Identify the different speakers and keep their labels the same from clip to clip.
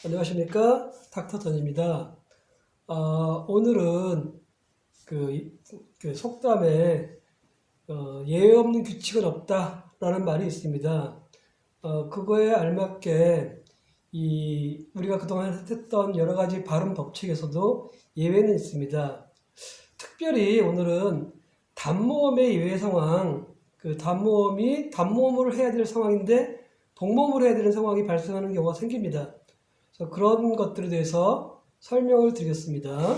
Speaker 1: 안녕하십니까, 닥터 던입니다. 오늘은 속담에 예외 없는 규칙은 없다라는 말이 있습니다. 그거에 알맞게 우리가 그동안 했던 여러 가지 발음 법칙에서도 예외는 있습니다. 특별히 오늘은 단모음의 예외 상황, 단모음이 단모음으로 해야 될 상황인데 동모음으로 해야 되는 상황이 발생하는 경우가 생깁니다. 그런 것들에 대해서 설명을 드리겠습니다.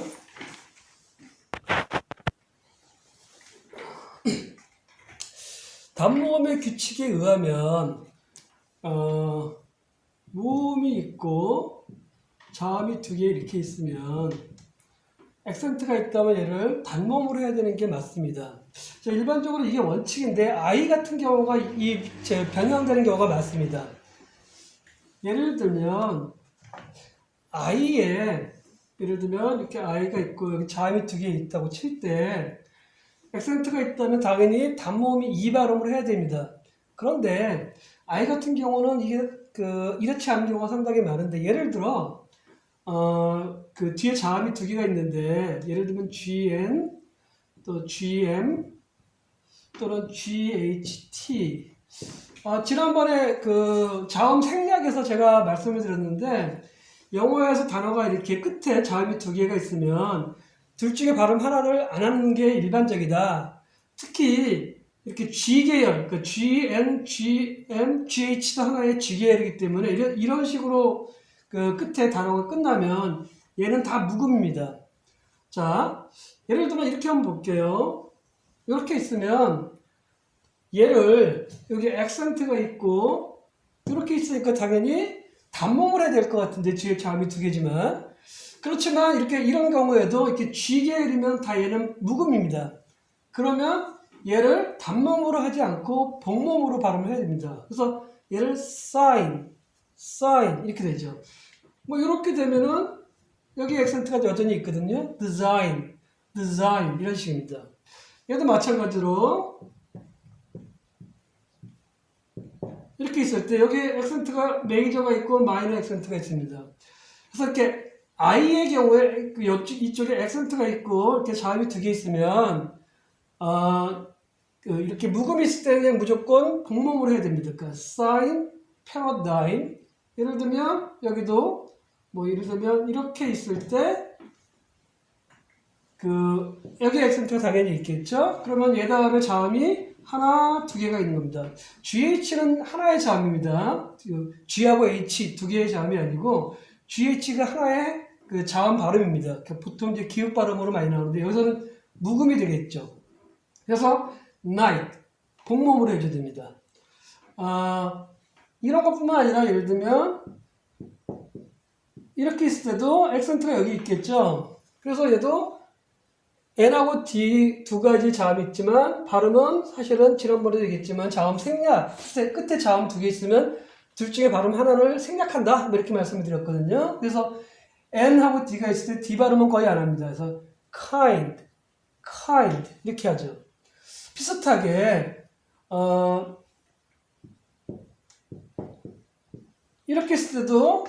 Speaker 1: 단모음의 규칙에 의하면 모음이 있고 자음이 두 개 이렇게 있으면 액센트가 있다면 얘를 단모음으로 해야 되는 게 맞습니다. 일반적으로 이게 원칙인데 I 같은 경우가 변형되는 경우가 많습니다. 예를 들면 예를 들면 이렇게 I가 있고 여기 자음이 두 개 있다고 칠 때 액센트가 있다면 당연히 단모음이 이 발음을 해야 됩니다. 그런데 I 같은 경우는 이게 이렇지 않은 경우가 상당히 많은데 예를 들어 뒤에 자음이 두 개가 있는데 예를 들면 GN 또 GM 또는 GHT 지난번에 자음 생략에서 제가 말씀을 드렸는데 영어에서 단어가 이렇게 끝에 자음이 두 개가 있으면 둘 중에 발음 하나를 안 하는 게 일반적이다. 특히 이렇게 G계열, GN, GM, GH도 하나의 G계열이기 때문에 이런 식으로 끝에 단어가 끝나면 얘는 다 묵음입니다. 자, 예를 들면 이렇게 한번 볼게요. 이렇게 있으면 얘를 여기 액센트가 있고 이렇게 있으니까 당연히 단모음을 해야 될 것 같은데 뒤에 자음이 두 개지만 그렇지만 이런 경우에도 이렇게 G계열이면 다 얘는 묵음입니다. 그러면 얘를 단모음으로 하지 않고 복모음으로 발음을 해야 됩니다. 그래서 얘를 sign 이렇게 되죠. 이렇게 되면은 여기 액센트가 여전히 있거든요. design 이런 식입니다. 얘도 마찬가지로 이렇게 있을 때 여기 액센트가 메이저가 있고 마이너 액센트가 있습니다. 그래서 이렇게 I의 경우에 이쪽에 액센트가 있고 이렇게 자음이 두 개 있으면 이렇게 묵음이 있을 때 그냥 무조건 복모음으로 해야 됩니다. 그러니까 sign, paradigm. 예를 들면 여기도 예를 들면 이렇게 있을 때 여기 액센트가 당연히 있겠죠. 그러면 얘 다음에 자음이 하나, 두 개가 있는 겁니다. GH는 하나의 자음입니다. G하고 H 두 개의 자음이 아니고 GH가 하나의 자음 발음입니다. 보통 이제 기읍 발음으로 많이 나오는데 여기서는 묵음이 되겠죠. 그래서 night 복모음으로 해줘야 됩니다. 이런 것뿐만 아니라 예를 들면 이렇게 있을 때도 액센트가 여기 있겠죠. 그래서 얘도 N하고 D 두 가지 자음이 있지만 발음은 사실은 지난번에도 얘기했지만 자음 생략 끝에 자음 두 개 있으면 둘 중에 발음 하나를 생략한다 이렇게 말씀을 드렸거든요. 그래서 N하고 D가 있을 때 D 발음은 거의 안 합니다. 그래서 kind 이렇게 하죠. 비슷하게 이렇게 있을 때도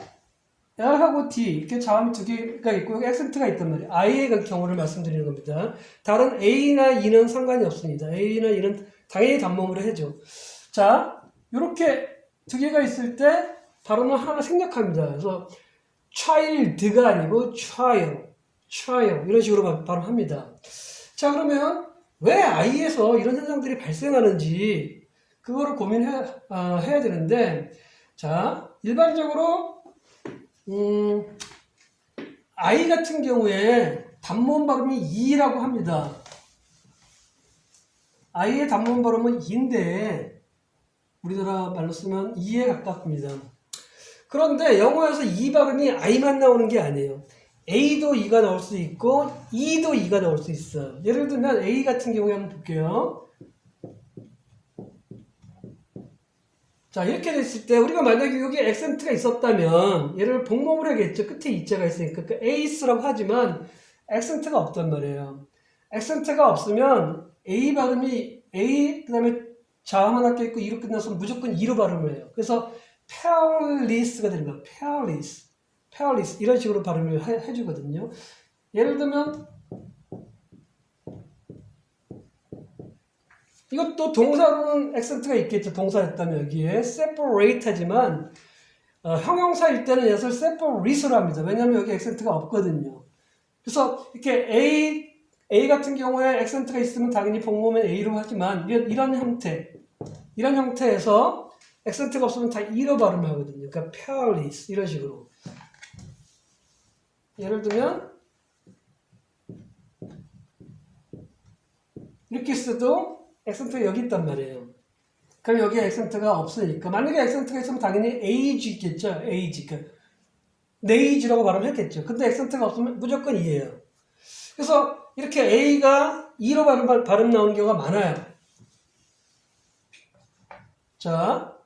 Speaker 1: L하고 D 이렇게 자음이 두 개가 있고 여기 액센트가 있단 말이에요. I의 경우를 말씀드리는 겁니다. 다른 A나 E는 상관이 없습니다. A나 E는 당연히 단모음으로 해죠. 자, 이렇게 두 개가 있을 때 발음을 하나 생략합니다. 그래서 child가 아니고 child 이런 식으로 발음합니다. 자, 그러면 왜 I에서 이런 현상들이 발생하는지 그거를 고민해야 되는데 자, 일반적으로 I 같은 경우에 단모음 발음이 이라고 합니다. I의 단모음 발음은 이인데 우리나라 말로 쓰면 이에 가깝습니다. 그런데 영어에서 이 발음이 I만 나오는 게 아니에요. A도 E가 나올 수 있고 E도 E가 나올 수 있어요. 예를 들면 A 같은 경우에 한번 볼게요. 자, 이렇게 됐을 때 우리가 만약에 여기 액센트가 있었다면 얘를 복모음으로 하겠죠. 끝에 이자가 있으니까 에이스라고 하지만 액센트가 없단 말이에요. 액센트가 없으면 A 발음이 A 그다음에 자음 하나 껴있고 E로 끝나서 무조건 E로 발음을 해요. 그래서 페어리스가 되는 거예요. perilous 이런 식으로 발음을 해주거든요. 예를 들면 이것도 동사로는 액센트가 있겠죠. 동사였다면 여기에 separate 하지만 형용사일 때는 얘를 separate로 합니다. 왜냐하면 여기 액센트가 없거든요. 그래서 이렇게 A 같은 경우에 액센트가 있으면 당연히 복모음은 A로 하지만 이런 형태에서 액센트가 없으면 다 E로 발음하거든요. 그러니까 perilous 이런 식으로. 예를 들면 이렇게 써도 액센트가 여기 있단 말이에요. 그럼 여기에 액센트가 없으니까 만약에 액센트가 있으면 당연히 age 있겠죠. age. 그러니까 네이지라고 발음했겠죠. 근데 액센트가 없으면 무조건 E예요. 그래서 이렇게 A가 E로 발음 나오는 경우가 많아요. 자,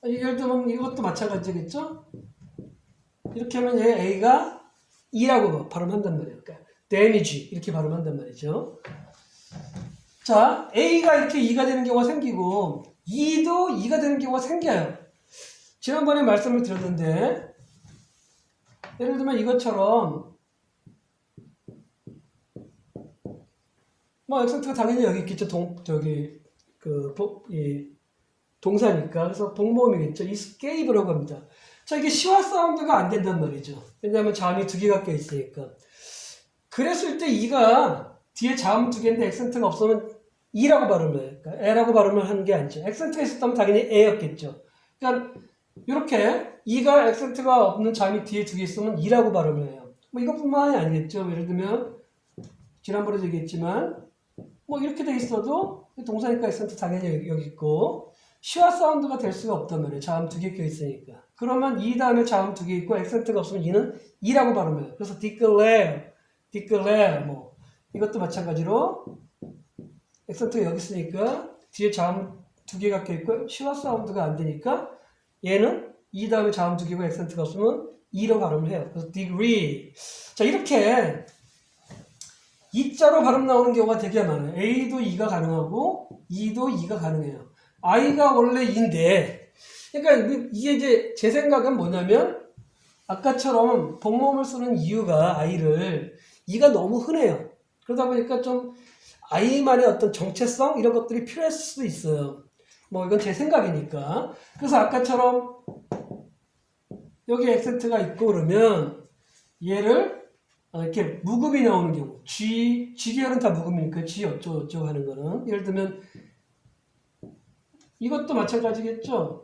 Speaker 1: 예를 들면 이것도 마찬가지겠죠? 이렇게 하면 얘 A가 E라고 발음한단 말이에요. 그러니까 damage 이렇게 발음한단 말이죠. 자, A가 이렇게 E가 되는 경우가 생기고 E도 E가 되는 경우가 생겨요. 지난번에 말씀을 드렸는데 예를 들면 이것처럼 뭐 액센트가 당연히 여기 있겠죠. 동사니까. 그래서 복모음이겠죠. escape라고 합니다. 자, 이게 시와 사운드가 안 된단 말이죠. 왜냐하면 자음이 두 개가 껴 있으니까. 그랬을 때 E가 뒤에 자음 두 개인데 액센트가 없으면 E라고 발음을 해요. 그러니까 E라고 발음을 하는 게 아니죠. 액센트가 있었다면 당연히 E였겠죠. 그러니까 이렇게 E가 액센트가 없는 자음이 뒤에 두 개 있으면 E라고 발음을 해요. 뭐 이것뿐만이 아니겠죠. 예를 들면 지난번에도 얘기했지만 뭐 이렇게 돼 있어도 동사니까 액센트 당연히 여기 있고 시와 사운드가 될 수가 없단 말이에요. 자음 두 개 껴 있으니까. 그러면 E 다음에 자음 두 개 있고 액센트가 없으면 E는 E라고 발음해요. 그래서 declare 뭐 이것도 마찬가지로 액센트가 여기 있으니까 뒤에 자음 두 개가 껴 있고 시와 사운드가 안 되니까 얘는 E 다음에 자음 두 개고 액센트가 없으면 E로 발음을 해요. 그래서 degree. 자, 이렇게 E자로 발음 나오는 경우가 되게 많아요. A도 E가 가능하고 E도 E가 가능해요. I가 원래 E인데 그러니까 이게 이제 제 생각은 뭐냐면 아까처럼 복모음을 쓰는 이유가 I를 E가 너무 흔해요. 그러다 보니까 좀 I만의 어떤 정체성 이런 것들이 필요했을 수도 있어요. 뭐 이건 제 생각이니까. 그래서 아까처럼 여기 액센트가 있고 그러면 얘를 이렇게 묵음이 나오는 경우 G 계열은 다 묵음이니까 G 어쩌고 하는 거는 예를 들면 이것도 마찬가지겠죠.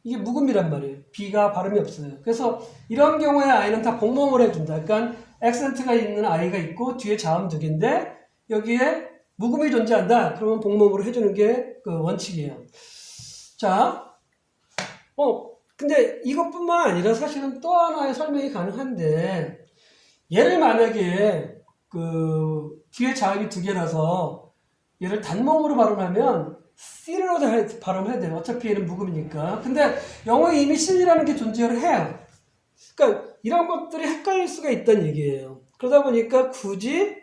Speaker 1: 이게 묵음이란 말이에요. B가 발음이 없어요. 그래서 이런 경우에 I는 다 복모음을 해준다. 그러니까 액센트가 있는 I가 있고 뒤에 자음 두 개인데 여기에 묵음이 존재한다. 그러면 복모음으로 해주는 게 그 원칙이에요. 자, 근데 이것뿐만 아니라 사실은 또 하나의 설명이 가능한데 얘를 만약에 그 뒤에 자음이 두 개라서 얘를 단모음으로 발음하면 C로 발음해야 돼요. 어차피 얘는 묵음이니까. 근데 영어에 이미 C라는 게 존재를 해요. 그러니까 이런 것들이 헷갈릴 수가 있다는 얘기예요. 그러다 보니까 굳이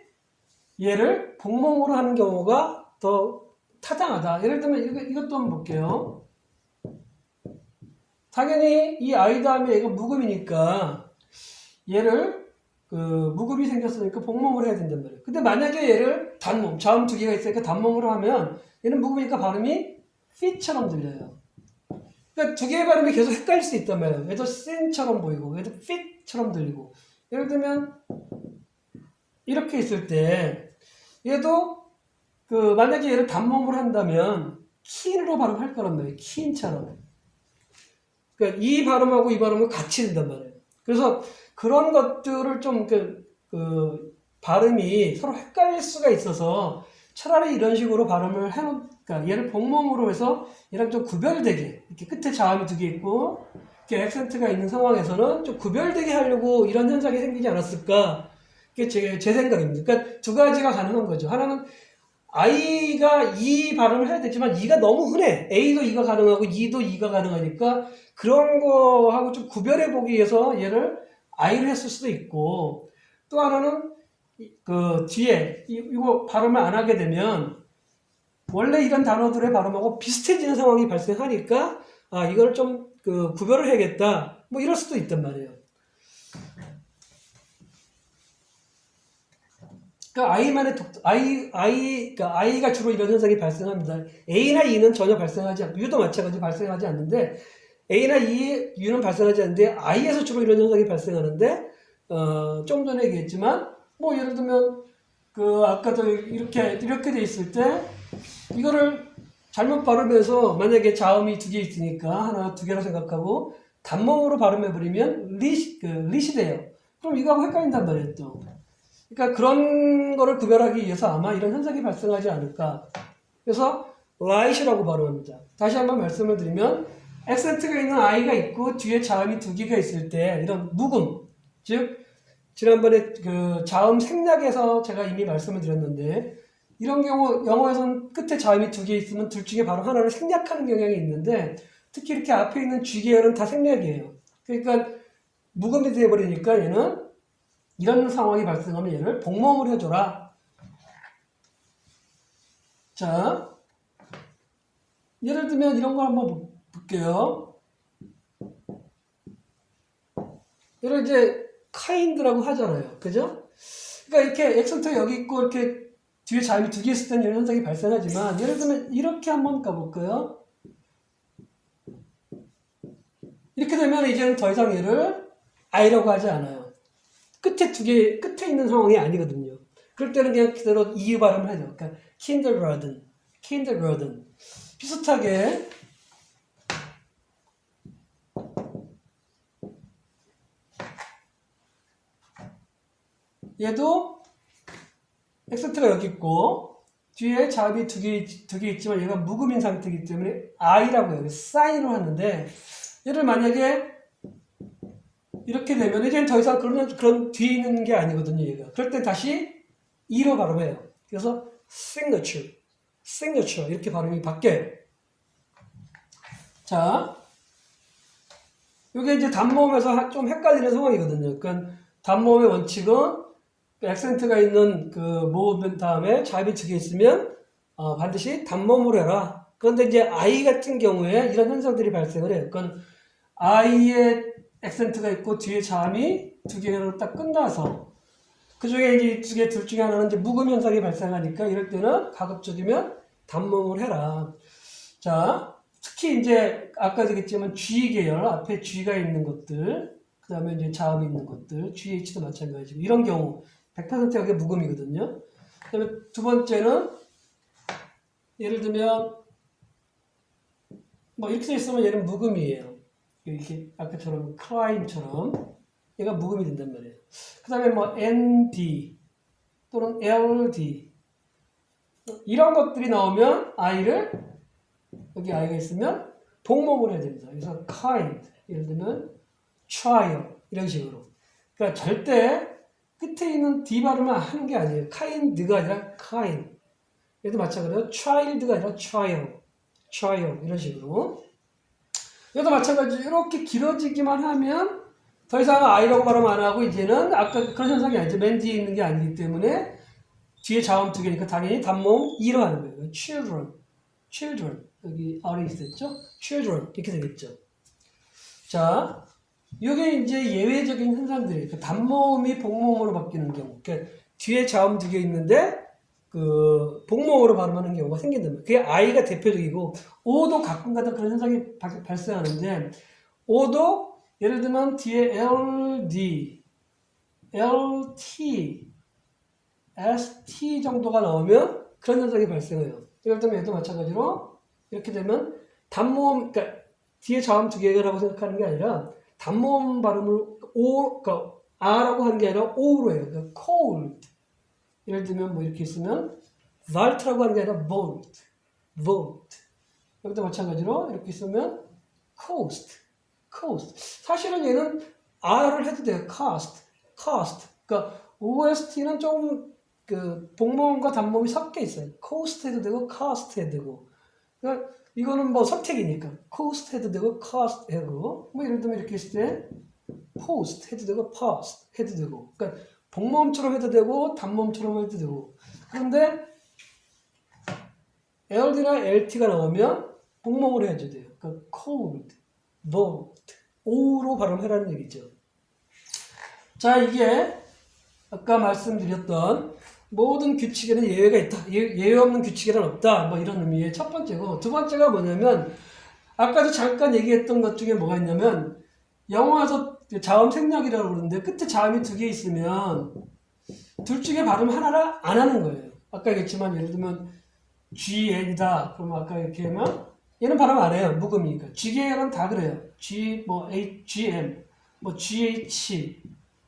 Speaker 1: 얘를 복모음으로 하는 경우가 더 타당하다. 예를 들면 이것도 한번 볼게요. 당연히 이 I 다음에 얘가 묵음이니까 얘를 묵음이 생겼으니까 복모음으로 해야 된단 말이에요. 근데 만약에 얘를 단모음, 자음 두 개가 있으니까 단모음으로 하면 얘는 묵음이니까 발음이 fit처럼 들려요. 그러니까 두 개의 발음이 계속 헷갈릴 수 있단 말이에요. 얘도 sin처럼 보이고 얘도 fit처럼 들리고. 예를 들면 이렇게 있을 때 얘도 만약에 얘를 단모음으로 한다면 keen으로 발음할 거란 말이에요. keen처럼. 그러니까 이 발음하고 이 발음은 같이 된단 말이에요. 그래서 그런 것들을 좀 발음이 서로 헷갈릴 수가 있어서 차라리 이런 식으로 발음을 그러니까 얘를 복모음으로 해서 얘랑 좀 구별되게 이렇게 끝에 자음이 두 개 있고 이렇게 액센트가 있는 상황에서는 좀 구별되게 하려고 이런 현상이 생기지 않았을까? 그게 제 생각입니다. 그러니까 두 가지가 가능한 거죠. 하나는 I가 E 발음을 해야 되지만 E가 너무 흔해. A도 E가 가능하고 E도 E가 가능하니까 그런 거하고 좀 구별해 보기 위해서 얘를 I를 했을 수도 있고 또 하나는 뒤에 이거 발음을 안 하게 되면 원래 이런 단어들의 발음하고 비슷해지는 상황이 발생하니까 이걸 좀 구별을 해야겠다. 뭐 이럴 수도 있단 말이에요. 그러니까 그러니까 I가 주로 이런 현상이 발생합니다. A나 E는 전혀 발생하지 않고, U도 마찬가지로 발생하지 않는데, A나 E, U는 발생하지 않는데, I에서 주로 이런 현상이 발생하는데, 좀 전에 얘기했지만, 뭐, 예를 들면, 아까도 이렇게 돼 있을 때, 이거를 잘못 발음해서, 만약에 자음이 두 개 있으니까, 하나, 두 개로 생각하고, 단모음으로 발음해버리면, 리시 돼요. 그럼 이거하고 헷갈린단 말이에요, 또. 그러니까 그런 거를 구별하기 위해서 아마 이런 현상이 발생하지 않을까. 그래서 light이라고 발음합니다. 다시 한번 말씀을 드리면 액센트가 있는 I가 있고 뒤에 자음이 두 개가 있을 때 이런 묵음, 즉 지난번에 그 자음 생략에서 제가 이미 말씀을 드렸는데 이런 경우 영어에서는 끝에 자음이 두 개 있으면 둘 중에 바로 하나를 생략하는 경향이 있는데 특히 이렇게 앞에 있는 G 계열은 다 생략이에요. 그러니까 묵음이 되어버리니까 얘는 이런 상황이 발생하면 얘를 복모음을 해줘라. 자, 예를 들면 이런 거 한번 볼게요. 예를 이제 kind라고 하잖아요. 그죠? 그러니까 이렇게 액센트가 여기 있고 이렇게 뒤에 자음이 두 개 있을 때는 이런 현상이 발생하지만 예를 들면 이렇게 한번 가볼까요? 이렇게 되면 이제는 더 이상 얘를 I라고 하지 않아요. 끝에 있는 상황이 아니거든요. 그럴 때는 그냥 그대로 이 발음을 하죠. 그러니까 kindergarten. 비슷하게 얘도 액센트가 여기 있고 뒤에 자음이 두 개 있지만 얘가 묵음인 상태이기 때문에 I라고 해요. 사인으로 하는데 얘를 만약에 이렇게 되면 이제는 더 이상 그런 뒤에 있는 게 아니거든요. 얘가. 그럴 때 다시 E로 발음해요. 그래서 signature 이렇게 발음이 바뀌어요. 자, 이게 이제 단모음에서 좀 헷갈리는 상황이거든요. 그러니까 단모음의 원칙은 액센트가 있는 그 모음 다음에 자음이 두 개 있으면 반드시 단모음으로 해라. 그런데 이제 I 같은 경우에 이런 현상들이 발생을 해요. 그러니까 I의 액센트가 있고 뒤에 자음이 두 개로 딱 끝나서 그 중에 이제 두 개 둘 중에 하나는 이제 묵음 현상이 발생하니까 이럴 때는 가급적이면 단모음을 해라. 자, 특히 이제 아까 얘기했지만 G 계열 앞에 G가 있는 것들, 그 다음에 이제 자음이 있는 것들, GH도 마찬가지고 이런 경우 100% 여기 묵음이거든요. 그 다음에 두 번째는 예를 들면 뭐 이렇게 돼 있으면 얘는 묵음이에요. 이렇게 아까처럼 climb처럼 얘가 묵음이 된단 말이에요. 그 다음에 뭐 ND 또는 LD 이런 것들이 나오면 I를 여기 I가 있으면 복모음을 해야 됩니다. 그래서 kind 예를 들면 trial 이런 식으로. 그러니까 절대 끝에 있는 D 발음을 하는 게 아니에요. kind가 아니라 kind. 얘도 마찬가지로 child가 아니라 trial 이런 식으로. 얘도 마찬가지로 이렇게 길어지기만 하면 더 이상 I라고 발음 안 하고 이제는 아까 그런 현상이 아니죠. 맨 뒤에 있는 게 아니기 때문에 뒤에 자음 두 개니까 당연히 단모음 E로 하는 거예요. children 여기 R이 있었죠? children 이렇게 되겠죠. 자, 이게 이제 예외적인 현상들이에요. 그 단모음이 복모음으로 바뀌는 경우. 그러니까 뒤에 자음 두 개 있는데 그 복모음으로 발음하는 경우가 생긴단 말이에요. 그게 I가 대표적이고 O도 가끔가다 그런 현상이 발생하는데 O도 예를 들면 뒤에 LD, LT, ST 정도가 나오면 그런 현상이 발생해요. 예를 들면 얘도 마찬가지로 이렇게 되면 단모음, 그러니까 뒤에 자음 두 개라고 생각하는 게 아니라 단모음 발음을 그러니까 R라고 하는 게 아니라 O로 해요. 그러니까 cold. 예를 들면 뭐 이렇게 있으면 vault라고 하는 게 아니라 vault. 여기도 마찬가지로 이렇게 있으면 coast. 사실은 얘는 R을 해도 돼요. cost. 그러니까 OST는 좀 그 복모음과 단모음이 섞여 있어요. coast 해도 되고 cost 해도 되고. 그러니까 이거는 뭐 선택이니까 coast 해도 되고 cost 해도 되고 뭐 예를 들면 이렇게 있을 때 post 해도 되고 past 해도 되고 그러니까 복모음처럼 해도 되고 단모음처럼 해도 되고 그런데 LD나 LT가 나오면 복모음으로 해줘야 돼요. 그러니까 cold, bold, O로 발음해라는 얘기죠. 자, 이게 아까 말씀드렸던 모든 규칙에는 예외가 있다. 예외 없는 규칙에는 없다. 뭐 이런 의미의 첫 번째고, 두 번째가 뭐냐면 아까도 잠깐 얘기했던 것 중에 뭐가 있냐면 영어에서 자음 생략이라고 그러는데 끝에 자음이 두 개 있으면 둘 중에 발음 하나를 안 하는 거예요. 아까 얘기했지만 예를 들면 GN이다. 그러면 아까 이렇게 하면 얘는 발음 안 해요. 묵음이니까. GN은 다 그래요. GM, GH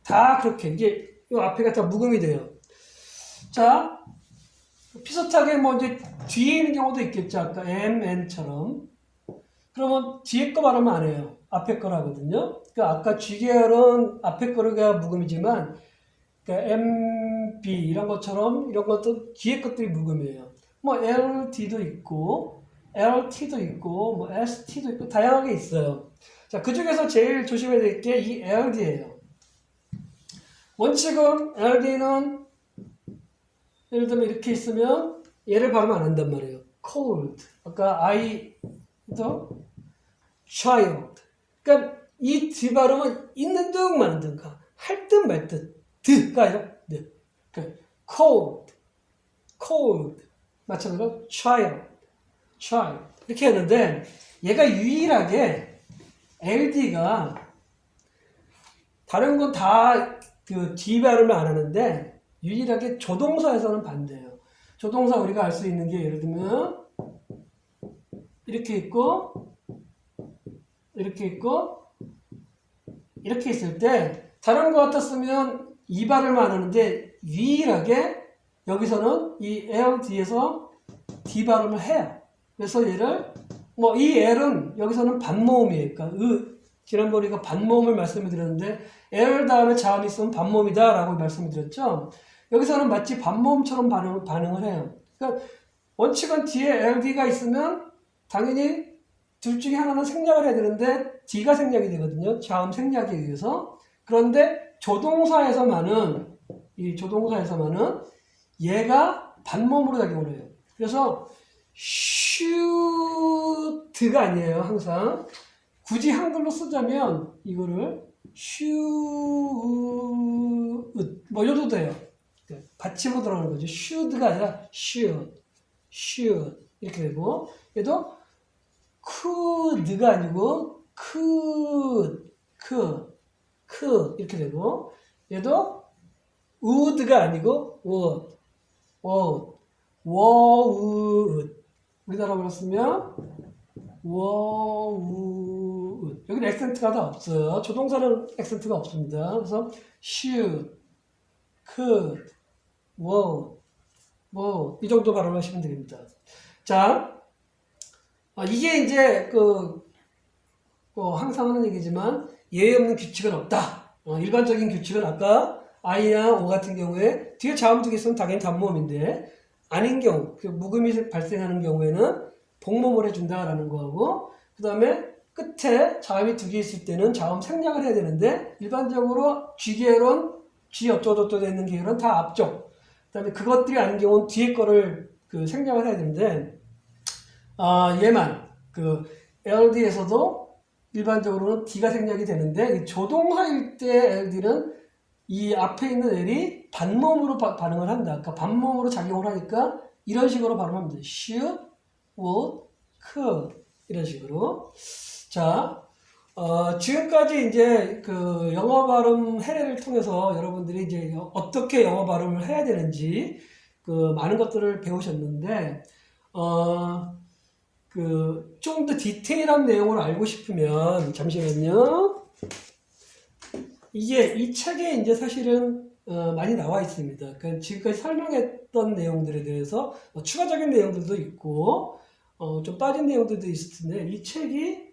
Speaker 1: 다 그렇게 이게 이 앞에가 다 묵음이 돼요. 자, 비슷하게 이제 뒤에 있는 경우도 있겠죠. 아까 MN처럼. 그러면 뒤에 거 발음 안 해요. 앞에 거라거든요. 그러니까 아까 G계열은 앞에 거가 묵음이지만 그러니까 MB 이런 것처럼 이런 것도 뒤에 것들이 묵음이에요. LD도 있고 LT도 있고 ST도 있고 다양하게 있어요. 자, 그 중에서 제일 조심해야 될 게 이 LD예요. 원칙은 LD는 예를 들면 이렇게 있으면 얘를 발음 안 한단 말이에요. cold. 아까 I도 child. 그러니까 이 뒤 발음은 있는 듯 마는 듯, 할 듯 말 듯, 듯가 아니라 듯. 그러니까 cold. 마찬가지로 child 이렇게 했는데 얘가 유일하게 LD가 다른 건 다 그 D 발음을 안 하는데 유일하게 조동사에서는 반대예요. 조동사 우리가 알 수 있는 게 예를 들면 이렇게 있고 이렇게 있고 이렇게 있을 때 다른 것 같았으면 이 발음을 안 하는데 유일하게 여기서는 이 L 뒤에서 D 발음을 해요. 그래서 얘를 이 L은 여기서는 반모음이에요. 그러니까 지난번에 우리가 반모음을 말씀을 드렸는데 L 다음에 자음이 있으면 반모음이다 라고 말씀을 드렸죠. 여기서는 마치 반모음처럼 반응을 해요. 그러니까 원칙은 뒤에 LD가 있으면 당연히 둘 중에 하나는 생략을 해야 되는데 D가 생략이 되거든요. 자음 생략에 의해서. 그런데 조동사에서만은 얘가 반모음으로 작용을 해요. 그래서 shoot가 아니에요. 항상 굳이 한글로 쓰자면 이거를 shoot 이래도 돼요. 받침으로 들어가는 거죠. should가 아니라 shoot 이렇게 되고 얘도 could가 아니고 could 이렇게 되고 얘도 would가 아니고 would 우리나라로 쓰면 would 여기는 액센트가 다 없어요. 조동사는 액센트가 없습니다. 그래서 should, could, would 이 정도 발음하시면 됩니다. 자, 이게 이제 항상 하는 얘기지만 예외 없는 규칙은 없다. 일반적인 규칙은 아까 I나 O 같은 경우에 뒤에 자음 두 개 있으면 당연히 단모음인데 아닌 경우, 묵음이 발생하는 경우에는 복모음을 해준다라는 거하고 그 다음에 끝에 자음이 두 개 있을 때는 자음 생략을 해야 되는데 일반적으로 G계열은 G 어쩌고저쩌고 되는 계열은 다 앞쪽 그 다음에 그것들이 아닌 경우는 뒤에 거를 생략을 해야 되는데 얘만 LD에서도 일반적으로는 D가 생략이 되는데 조동사일 때 LD는 이 앞에 있는 L이 반모음으로 반응을 한다. 그러니까 반모음으로 작용을 하니까 이런 식으로 발음하면 돼. should, would, could 이런 식으로. 자, 지금까지 이제 영어 발음 해례를 통해서 여러분들이 이제 어떻게 영어 발음을 해야 되는지 많은 것들을 배우셨는데 좀 더 디테일한 내용을 알고 싶으면 잠시만요. 이 책에 이제 사실은 많이 나와 있습니다. 그러니까 지금까지 설명했던 내용들에 대해서 추가적인 내용들도 있고 좀 빠진 내용들도 있을 텐데 이 책이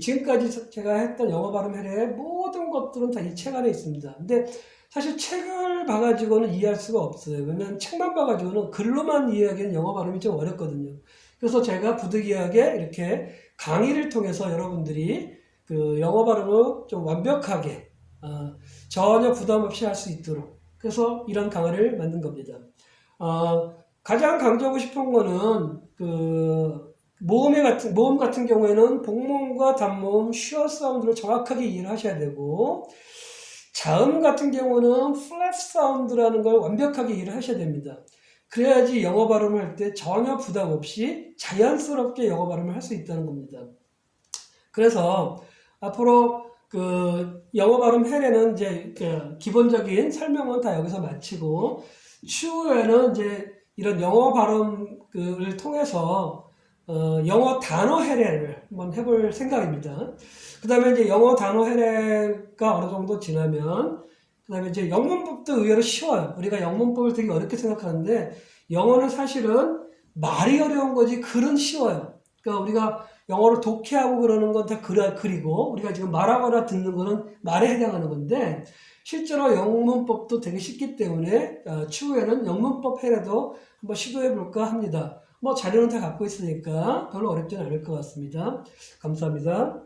Speaker 1: 지금까지 제가 했던 영어 발음 해례의 모든 것들은 다 이 책 안에 있습니다. 근데 사실 책을 봐가지고는 이해할 수가 없어요. 왜냐면 책만 봐가지고는 글로만 이해하기는 영어 발음이 좀 어렵거든요. 그래서 제가 부득이하게 이렇게 강의를 통해서 여러분들이 영어 발음을 좀 완벽하게 전혀 부담 없이 할 수 있도록 그래서 이런 강의를 만든 겁니다. 가장 강조하고 싶은 거는 모음 같은 경우에는 복모음과 단모음, 슈어 사운드를 정확하게 이해를 하셔야 되고 자음 같은 경우는 플랫 사운드라는 걸 완벽하게 이해를 하셔야 됩니다. 그래야지 영어 발음을 할 때 전혀 부담 없이 자연스럽게 영어 발음을 할 수 있다는 겁니다. 그래서 앞으로 그 영어 발음 해례는 이제 그 기본적인 설명은 다 여기서 마치고 추후에는 이제 이런 영어 발음을 통해서 영어 단어 해례를 한번 해볼 생각입니다. 그 다음에 이제 영어 단어 해례가 어느 정도 지나면 그 다음에 이제 영문법도 의외로 쉬워요. 우리가 영문법을 되게 어렵게 생각하는데 영어는 사실은 말이 어려운 거지 글은 쉬워요. 그러니까 우리가 영어를 독해하고 그러는 건 다 글이고 우리가 지금 말하거나 듣는 거는 말에 해당하는 건데 실제로 영문법도 되게 쉽기 때문에 추후에는 영문법 해례도 한번 시도해 볼까 합니다. 뭐 자료는 다 갖고 있으니까 별로 어렵지는 않을 것 같습니다. 감사합니다.